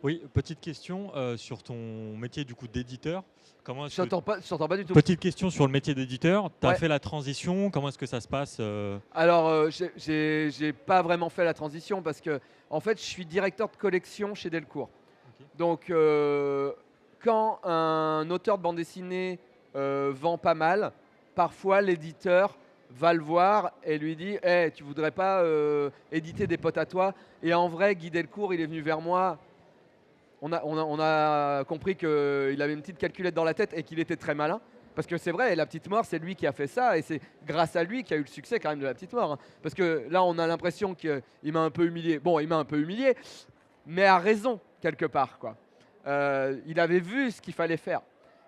Oui, petite question sur ton métier du coup d'éditeur. Comment est-ce Je que... t'entends pas du tout. Petite question sur le métier d'éditeur. Tu as Ouais. fait la transition, comment est-ce que ça se passe Alors, j'ai pas vraiment fait la transition parce que, en fait, je suis directeur de collection chez Delcourt. Ok. Donc, quand un auteur de bande dessinée vend pas mal, parfois l'éditeur va le voir et lui dit hey, tu voudrais pas éditer des potes à toi? Et en vrai, Guy Delcourt, il est venu vers moi. On a compris qu'il avait une petite calculette dans la tête et qu'il était très malin. Parce que c'est vrai, La Petite Mort, c'est lui qui a fait ça et c'est grâce à lui qu'il y a eu le succès quand même de La Petite Mort. Hein. Parce que là, on a l'impression qu'il m'a un peu humilié. Bon, il m'a un peu humilié, mais a raison quelque part, quoi. Il avait vu ce qu'il fallait faire.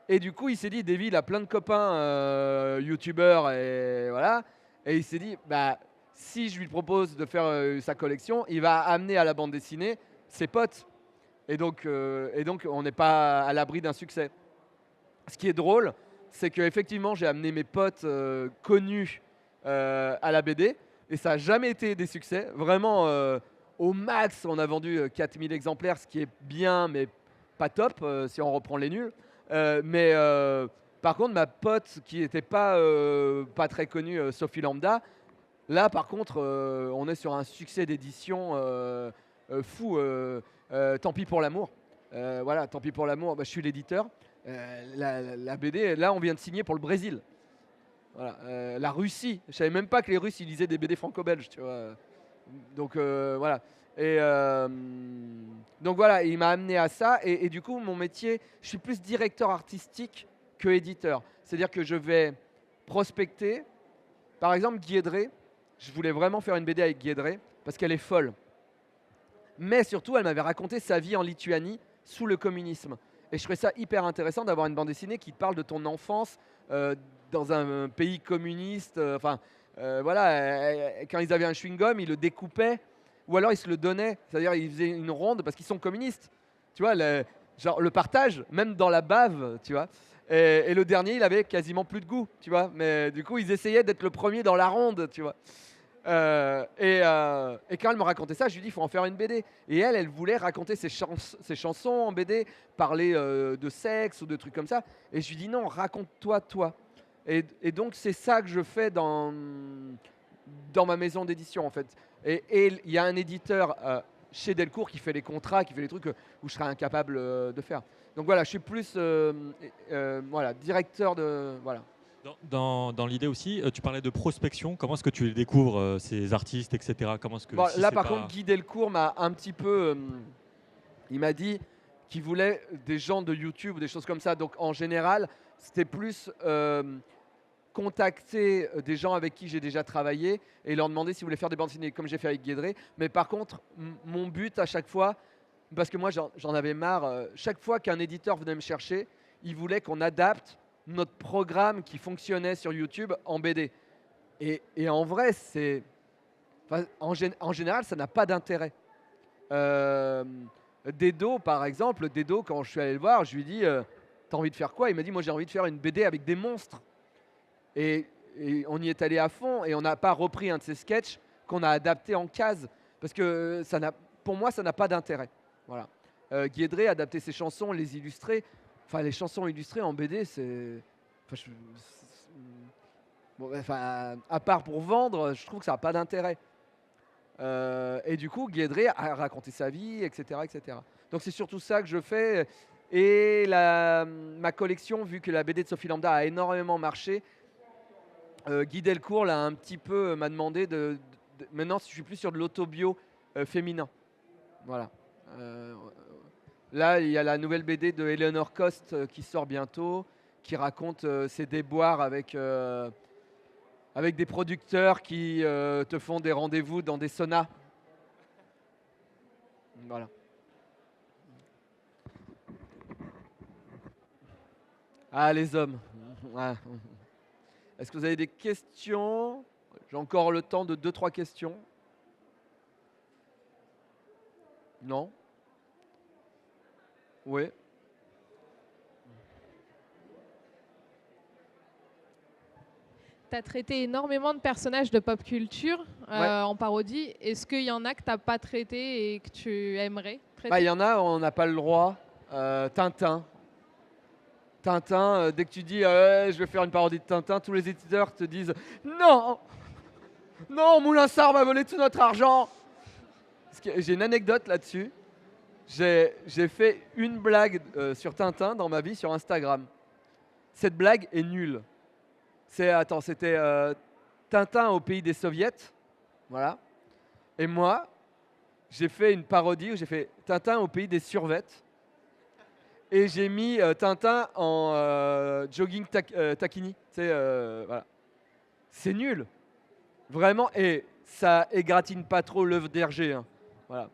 Et du coup, il s'est dit, Davy, il a plein de copains youtubeurs et voilà. Et il s'est dit, bah, si je lui propose de faire sa collection, il va amener à la bande dessinée ses potes. Et donc, on n'est pas à l'abri d'un succès. Ce qui est drôle, c'est qu'effectivement, j'ai amené mes potes connus à la BD et ça n'a jamais été des succès. Vraiment, au max, on a vendu 4000 exemplaires, ce qui est bien, mais pas top si on reprend les nuls. Par contre, ma pote qui n'était pas très connue, Sophie Lambda, là, par contre, on est sur un succès d'édition fou. Tant pis pour l'amour. Voilà, tant pis pour l'amour. Bah, je suis l'éditeur. La BD, là, on vient de signer pour le Brésil. Voilà, la Russie. Je savais même pas que les Russes ils lisaient des BD franco-belges, tu vois. Donc voilà. Et donc voilà, il m'a amené à ça. Et du coup, mon métier, je suis plus directeur artistique que éditeur. C'est-à-dire que je vais prospecter. Par exemple, Guédré, je voulais vraiment faire une BD avec Guédré parce qu'elle est folle. Mais surtout, elle m'avait raconté sa vie en Lituanie sous le communisme. Et je trouvais ça hyper intéressant d'avoir une bande dessinée qui te parle de ton enfance dans un pays communiste. Voilà, quand ils avaient un chewing-gum, ils le découpaient ou alors ils se le donnaient. C'est-à-dire, ils faisaient une ronde parce qu'ils sont communistes. Tu vois, genre le partage, même dans la bave, tu vois. Et le dernier, il avait quasiment plus de goût, tu vois. Mais du coup, ils essayaient d'être le premier dans la ronde, tu vois. Et quand elle me racontait ça, je lui dis il faut en faire une BD. Et elle voulait raconter ses chansons en BD, parler de sexe ou de trucs comme ça. Et je lui dis non, raconte-toi toi. Et donc c'est ça que je fais dans ma maison d'édition en fait. Et il y a un éditeur chez Delcourt qui fait les contrats, qui fait les trucs où je serais incapable de faire. Donc voilà, je suis plus voilà, directeur de... Voilà. Dans l'idée aussi, tu parlais de prospection. Comment est-ce que tu les découvres, ces artistes, etc. Comment est-ce que, Bon, si là, c'est par pas- contre, Guy Delcourt m'a un petit peu. Il m'a dit qu'il voulait des gens de YouTube ou des choses comme ça. Donc, en général, c'était plus contacter des gens avec qui j'ai déjà travaillé et leur demander s'ils voulaient faire des bandes dessinées, comme j'ai fait avec Guédré. Mais par contre, mon but à chaque fois, parce que moi, j'en avais marre, chaque fois qu'un éditeur venait me chercher, il voulait qu'on adapte notre programme qui fonctionnait sur YouTube en BD. Et en vrai, c'est. Enfin, en général, ça n'a pas d'intérêt. Dedo, par exemple, Dedo, quand je suis allé le voir, je lui ai dit t'as envie de faire quoi? Il m'a dit moi j'ai envie de faire une BD avec des monstres. Et on y est allé à fond et on n'a pas repris un de ses sketchs qu'on a adapté en case. Parce que pour moi, ça n'a pas d'intérêt. Voilà. Guédré, adapter ses chansons, les illustrer. Enfin, les chansons illustrées en BD, c'est. Bon, enfin, à part pour vendre, je trouve que ça n'a pas d'intérêt. Et du coup, Guédré a raconté sa vie, etc., etc. Donc c'est surtout ça que je fais. Et ma collection, vu que la BD de Sophie Lambda a énormément marché, Guy Delcourt là, un petit peu m'a demandé maintenant, je suis plus sur de l'autobio féminin. Voilà. Euh, Là, il y a la nouvelle BD de Eleanor Cost qui sort bientôt, qui raconte ses déboires avec des producteurs qui te font des rendez-vous dans des saunas. Voilà. Ah, les hommes. Ouais. Est-ce que vous avez des questions? J'ai encore le temps de 2-3 questions. Non? Oui. Tu as traité énormément de personnages de pop culture Ouais. en parodie. Est-ce qu'il y en a que tu n'as pas traité et que tu aimerais traiter? Bah, il y en a, on n'a pas le droit. Tintin. Tintin, dès que tu dis ouais, je vais faire une parodie de Tintin, tous les éditeurs te disent non, non, Moulin Sarr m'a volé tout notre argent. J'ai une anecdote là-dessus. J'ai fait une blague sur Tintin dans ma vie sur Instagram. Cette blague est nulle. C'était Tintin au pays des soviets. Voilà. Et moi, j'ai fait une parodie où j'ai fait Tintin au pays des survettes. Et j'ai mis Tintin en jogging taquini. Voilà. C'est nul. Vraiment. Et ça égratigne pas trop l'œuvre d'Hergé. Hein. Voilà.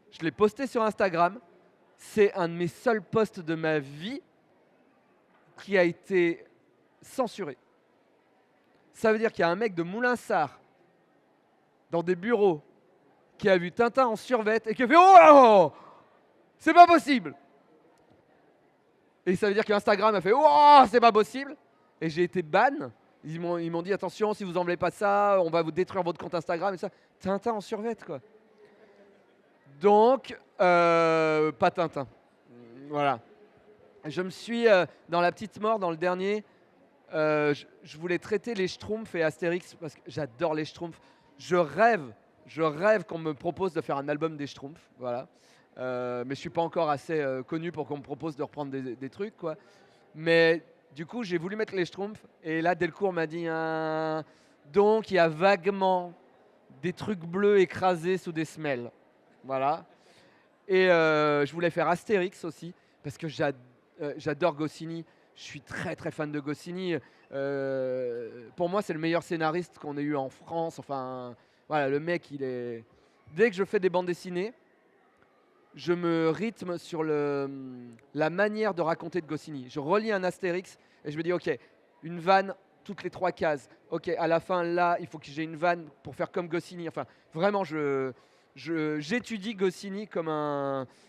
Je l'ai posté sur Instagram. C'est un de mes seuls posts de ma vie qui a été censuré. Ça veut dire qu'il y a un mec de Moulin-Sarr dans des bureaux qui a vu Tintin en survette et qui a fait oh, c'est pas possible. Et ça veut dire que Instagram a fait oh, c'est pas possible. Et j'ai été ban. Ils m'ont dit attention, si vous n'enlevez pas ça, on va vous détruire votre compte Instagram et ça. Tintin en survette quoi. Donc, pas Tintin. Voilà. Je me suis, dans La Petite Mort, dans le dernier, je voulais traiter les Schtroumpfs et Astérix parce que j'adore les Schtroumpfs. Je rêve qu'on me propose de faire un album des Schtroumpfs. Voilà. Mais je ne suis pas encore assez connu pour qu'on me propose de reprendre des trucs. Quoi. Mais du coup, j'ai voulu mettre les Schtroumpfs. Et là, Delcourt m'a dit donc, il y a vaguement des trucs bleus écrasés sous des semelles. Voilà. Et je voulais faire Astérix aussi, parce que j'adore Goscinny. Je suis très très fan de Goscinny. Pour moi, c'est le meilleur scénariste qu'on ait eu en France. Enfin, voilà, le mec, il est. Dès que je fais des bandes dessinées, je me rythme sur la manière de raconter de Goscinny. Je relis un Astérix et je me dis, ok, une vanne toutes les 3 cases. Ok, à la fin, là, il faut que j'ai une vanne pour faire comme Goscinny. Enfin, vraiment, j'étudie Goscinny comme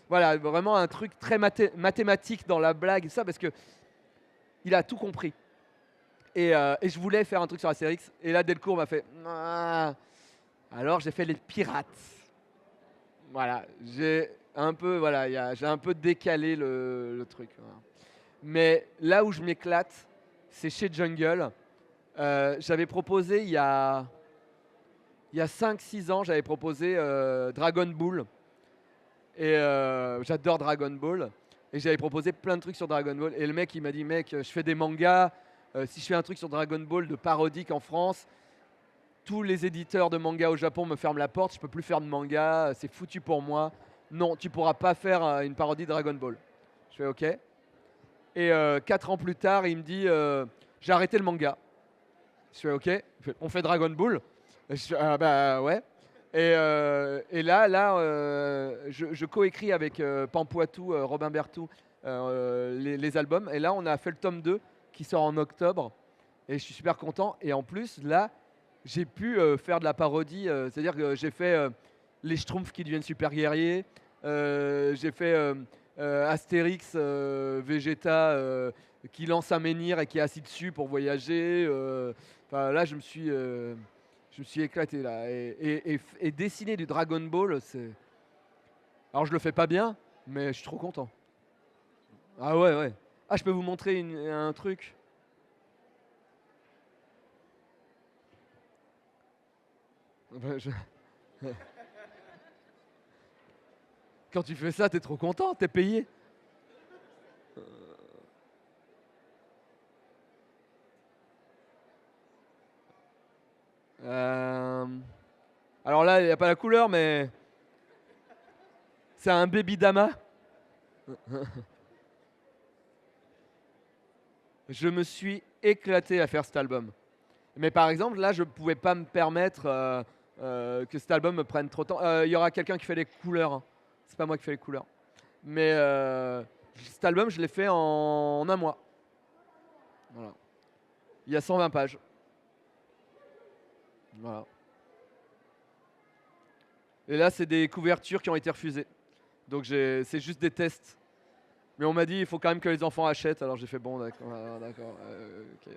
vraiment un truc très mathématique dans la blague et ça, parce que il a tout compris. Et je voulais faire un truc sur Astérix. Et là, Delcourt m'a fait ah. Alors, j'ai fait les pirates. Voilà, j'ai un peu décalé le truc. Voilà. Mais là où je m'éclate, c'est chez Jungle. J'avais proposé il y a 5-6 ans, j'avais proposé Dragon Ball. Et j'adore Dragon Ball. Et j'avais proposé plein de trucs sur Dragon Ball. Et le mec, il m'a dit, mec, je fais des mangas. Si je fais un truc sur Dragon Ball de parodique en France, tous les éditeurs de manga au Japon me ferment la porte. Je peux plus faire de manga. C'est foutu pour moi. Non, tu pourras pas faire une parodie de Dragon Ball. Je fais OK. Et 4 ans plus tard, il me dit, j'ai arrêté le manga. Je fais OK. On fait Dragon Ball. Je fais, ah bah ouais. Et là je coécris avec Pampoitou, Robin Berthoud, les albums. Et là, on a fait le tome 2 qui sort en octobre. Et je suis super content. Et en plus, là, j'ai pu faire de la parodie. C'est-à-dire que j'ai fait les Schtroumpfs qui deviennent super guerriers. J'ai fait Astérix, Vegeta, qui lance un menhir et qui est assis dessus pour voyager. Là, je me suis éclaté là. Et dessiner du Dragon Ball, c'est. Alors je le fais pas bien, mais je suis trop content. Ah ouais. Ah, je peux vous montrer un truc. Quand tu fais ça, t'es trop content, t'es payé. Euh, Alors là, il n'y a pas la couleur, mais c'est un baby dama. Je me suis éclaté à faire cet album. Mais par exemple, là, je ne pouvais pas me permettre que cet album me prenne trop de temps. Il y aura quelqu'un qui fait les couleurs, hein. C'est pas moi qui fais les couleurs. Mais cet album, je l'ai fait en un mois. Voilà. Il y a 120 pages. Voilà. Et là, c'est des couvertures qui ont été refusées. Donc c'est juste des tests. Mais on m'a dit il faut quand même que les enfants achètent. Alors j'ai fait bon, d'accord, d'accord, ok.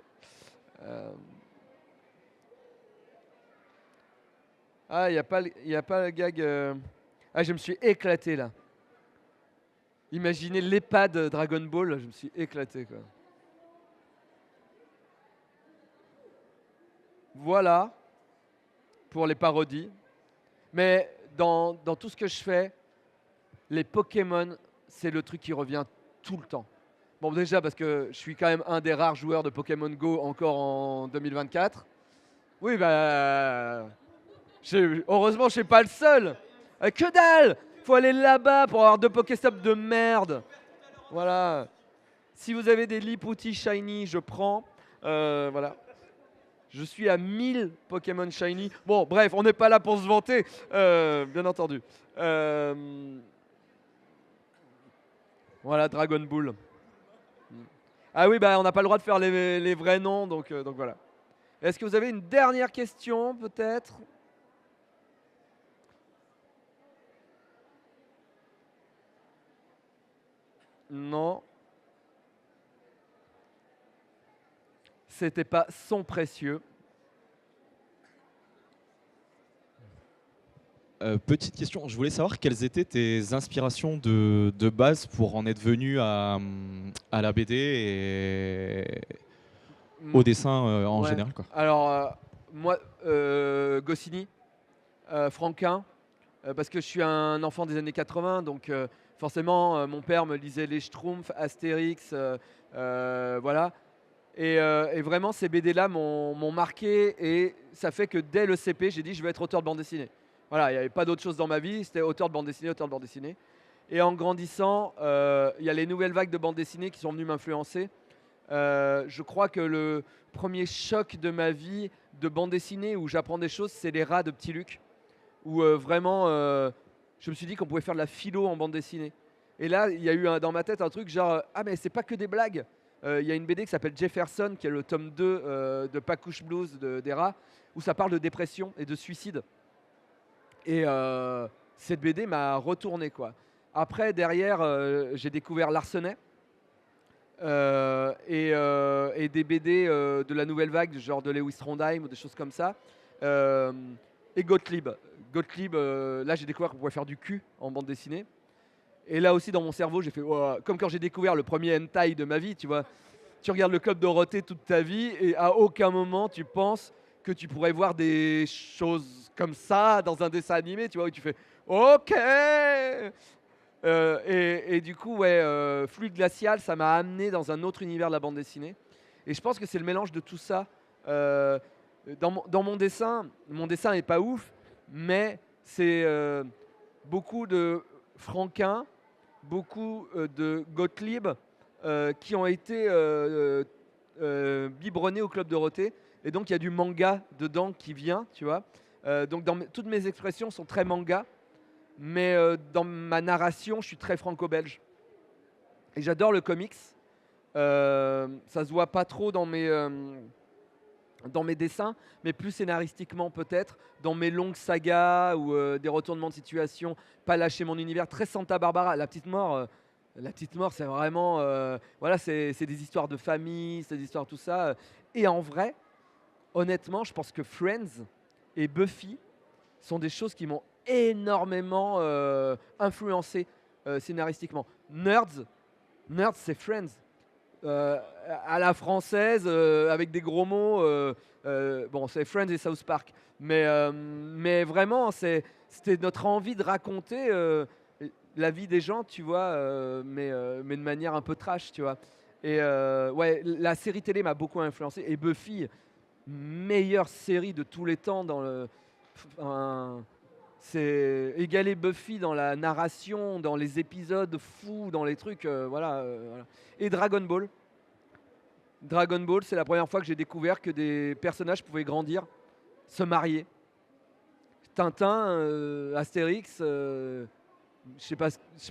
Euh, Ah, il n'y a, a pas le gag. Ah, je me suis éclaté là. Imaginez l'EHPAD Dragon Ball, je me suis éclaté quoi. Voilà pour les parodies. Mais dans tout ce que je fais, les Pokémon, c'est le truc qui revient tout le temps. Bon, déjà parce que je suis quand même un des rares joueurs de Pokémon Go encore en 2024. Oui, bah. Heureusement, je suis pas le seul. Que dalle! Faut aller là-bas pour avoir 2 Pokéstops de merde. Voilà. Si vous avez des Liputi Shiny, je prends. Voilà. Je suis à 1000 Pokémon Shiny. Bon, bref, on n'est pas là pour se vanter, bien entendu. Voilà, Dragon Ball. Ah oui, bah on n'a pas le droit de faire les vrais noms, donc voilà. Est-ce que vous avez une dernière question, peut-être? Non. C'était pas son précieux. Petite question, je voulais savoir quelles étaient tes inspirations de base pour en être venu à la BD et au dessin en Ouais. général, quoi. Alors, moi, Goscinny, Franquin, parce que je suis un enfant des années 80, donc forcément, mon père me lisait les Schtroumpfs, Astérix, voilà. Et vraiment, ces BD-là m'ont marqué, et ça fait que dès le CP, j'ai dit je veux être auteur de bande dessinée. Voilà, il n'y avait pas d'autre chose dans ma vie, c'était auteur de bande dessinée, auteur de bande dessinée. Et en grandissant, il y a les nouvelles vagues de bande dessinée qui sont venues m'influencer. Je crois que le premier choc de ma vie de bande dessinée où j'apprends des choses, c'est les rats de Petit Luc, où vraiment, je me suis dit qu'on pouvait faire de la philo en bande dessinée. Et là, il y a eu dans ma tête un truc genre, ah mais c'est pas que des blagues. Il y a une BD qui s'appelle Jefferson, qui est le tome 2 de Pacouche Blues des rats, où ça parle de dépression et de suicide. Et cette BD m'a retourné, quoi. Après, derrière, j'ai découvert Larsenet, et des BD de la nouvelle vague, genre de Lewis Trondheim ou des choses comme ça. Et Gottlieb. Gottlieb, là j'ai découvert qu'on pouvait faire du cul en bande dessinée. Et là aussi dans mon cerveau, j'ai fait oh, comme quand j'ai découvert le premier hentai de ma vie, tu vois. Tu regardes le Club Dorothée toute ta vie et à aucun moment tu penses que tu pourrais voir des choses comme ça dans un dessin animé, tu vois, où tu fais OK. Et du coup, ouais, Fluide Glacial, ça m'a amené dans un autre univers de la bande dessinée. Et je pense que c'est le mélange de tout ça. Dans mon dessin est pas ouf, mais c'est beaucoup de Franquin, beaucoup de Gottlieb qui ont été biberonnés au Club Dorothée. Et donc, il y a du manga dedans qui vient, tu vois. Donc, toutes mes expressions sont très manga. Mais dans ma narration, je suis très franco-belge. Et j'adore le comics. Ça se voit pas trop dans mes dessins, mais plus scénaristiquement peut-être, dans mes longues sagas ou des retournements de situation, pas lâcher mon univers, très Santa Barbara. La petite mort, c'est vraiment, voilà, c'est des histoires de famille, c'est des histoires tout ça. Et en vrai, honnêtement, je pense que Friends et Buffy sont des choses qui m'ont énormément influencé scénaristiquement. Nerds, c'est Friends. À la française, avec des gros mots. Bon, c'est Friends et South Park. Mais vraiment, c'était notre envie de raconter la vie des gens, tu vois, mais de manière un peu trash, tu vois. Et ouais, la série télé m'a beaucoup influencé. Et Buffy, meilleure série de tous les temps c'est égaler Buffy dans la narration, dans les épisodes fous, dans les trucs, voilà. Et Dragon Ball. Dragon Ball, c'est la première fois que j'ai découvert que des personnages pouvaient grandir, se marier. Tintin, Astérix, je sais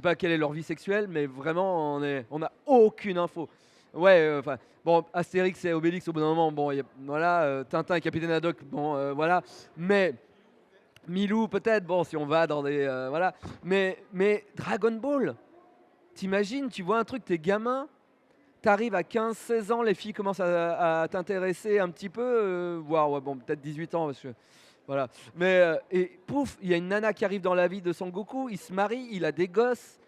pas quelle est leur vie sexuelle, mais vraiment, on n'a aucune info. Ouais, bon, Astérix et Obélix, au bout d'un moment, bon, voilà, Tintin et Capitaine Haddock, bon, voilà. Mais Milou, peut-être, bon, si on va dans des. Voilà. Mais Dragon Ball, t'imagines, tu vois un truc, t'es gamin, t'arrives à 15-16 ans, les filles commencent à t'intéresser un petit peu, voire, ouais, bon, peut-être 18 ans, parce que. Voilà. Mais, et pouf, il y a une nana qui arrive dans la vie de Son Goku, il se marie, il a des gosses.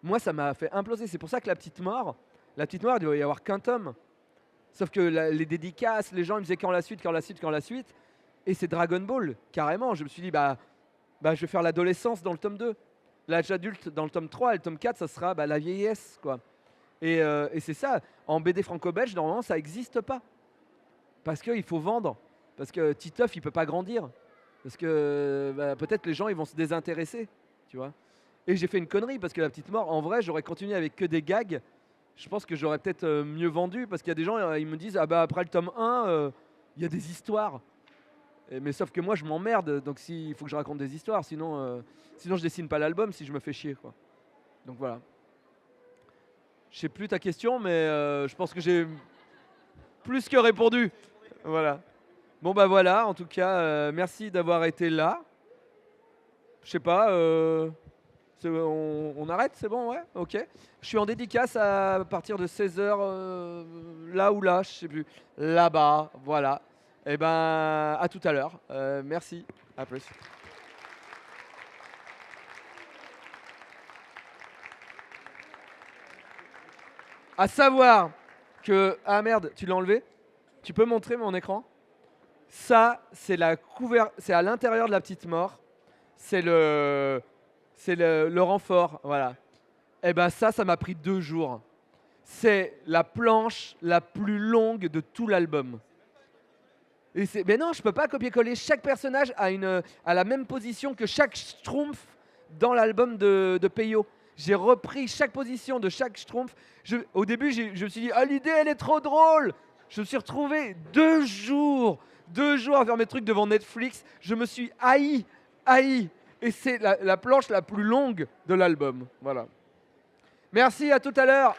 Moi, ça m'a fait imploser. C'est pour ça que la petite mort, il doit y avoir qu'un tome. Sauf que les dédicaces, les gens, ils me disaient quand la suite, quand la suite, quand la suite. Et c'est Dragon Ball, carrément. Je me suis dit, bah je vais faire l'adolescence dans le tome 2. L'âge adulte dans le tome 3 et le tome 4, ça sera la vieillesse, quoi. Et c'est ça. En BD franco-belge, normalement, ça n'existe pas. Parce qu'il faut vendre. Parce que Titeuf, il peut pas grandir. Parce que peut-être les gens, ils vont se désintéresser, tu vois. Et j'ai fait une connerie parce que la petite mort, en vrai, j'aurais continué avec que des gags. Je pense que j'aurais peut-être mieux vendu parce qu'il y a des gens, ils me disent, ah bah après le tome 1, il y a des histoires. Mais sauf que moi, je m'emmerde, donc il faut que je raconte des histoires, sinon je dessine pas l'album si je me fais chier, quoi. Donc voilà. Je sais plus ta question, mais je pense que j'ai plus que répondu. Voilà. Bon bah voilà, en tout cas, merci d'avoir été là. Je sais pas, on arrête, c'est bon, ouais, ok. Je suis en dédicace à partir de 16h, là ou là, je sais plus. Là-bas, voilà. Et ben, à tout à l'heure. Merci, à plus. À savoir que... Ah merde, tu l'as enlevé? Tu peux montrer mon écran? Ça, c'est c'est à l'intérieur de la petite mort. C'est le renfort, voilà. Et ben ça m'a pris 2 jours. C'est la planche la plus longue de tout l'album. Mais non, je peux pas copier-coller. Chaque personnage a la même position que chaque Schtroumpf dans l'album de Peyo. J'ai repris chaque position de chaque Schtroumpf. Au début, je me suis dit, ah, l'idée, elle est trop drôle. Je me suis retrouvé 2 jours à faire mes trucs devant Netflix. Je me suis haï. Et c'est la planche la plus longue de l'album. Voilà. Merci, à tout à l'heure.